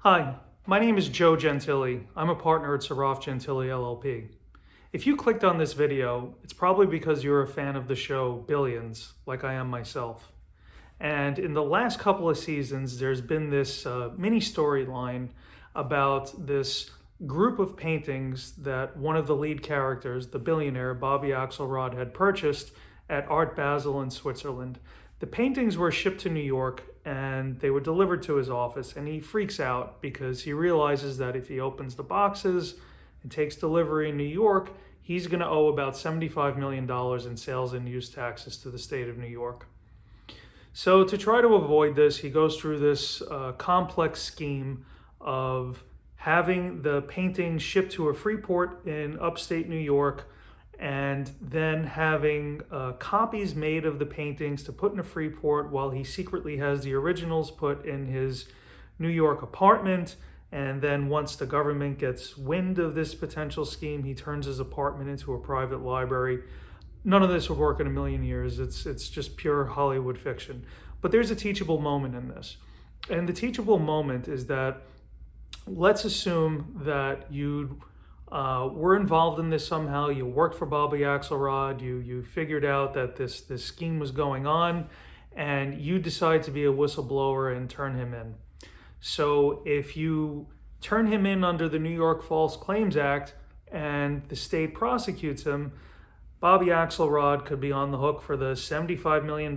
Hi, my name is Joe Gentili. I'm a partner at Sarraf Gentile LLP. If you clicked on this video, it's probably because you're a fan of the show Billions, like I am myself. And in the last couple of seasons, there's been this mini storyline about this group of paintings that one of the lead characters, the billionaire Bobby Axelrod, had purchased at Art Basel in Switzerland. The paintings were shipped to New York and they were delivered to his office, and he freaks out because he realizes that if he opens the boxes and takes delivery in New York, he's going to owe about $75 million in sales and use taxes to the state of New York. So to try to avoid this, he goes through this complex scheme of having the painting shipped to a free port in upstate New York, and then having copies made of the paintings to put in a free port while he secretly has the originals put in his New York apartment. And then once the government gets wind of this potential scheme, he turns his apartment into a private library. None of this would work in a million years. It's just pure Hollywood fiction. But there's a teachable moment in this. And the teachable moment is that, let's assume that you were involved in this somehow. You worked for Bobby Axelrod. You figured out that this scheme was going on, and you decide to be a whistleblower and turn him in. So if you turn him in under the New York False Claims Act and the state prosecutes him, Bobby Axelrod could be on the hook for the $75 million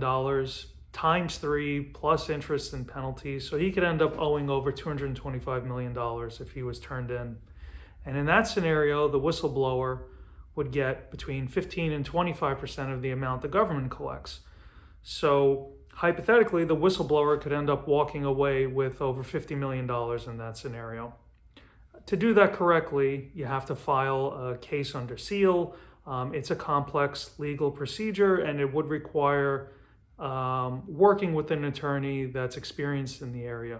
times 3 plus interest and penalties. So he could end up owing over $225 million if he was turned in. And in that scenario, the whistleblower would get between 15 and 25% of the amount the government collects. So hypothetically, the whistleblower could end up walking away with over $50 million in that scenario. To do that correctly, you have to file a case under seal. It's a complex legal procedure, and it would require working with an attorney that's experienced in the area.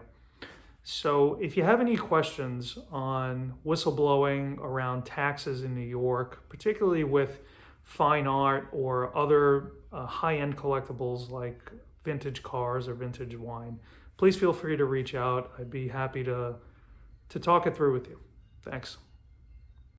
So if you have any questions on whistleblowing around taxes in New York, particularly with fine art or other high-end collectibles like vintage cars or vintage wine, please feel free to reach out. I'd be happy to talk it through with you. Thanks.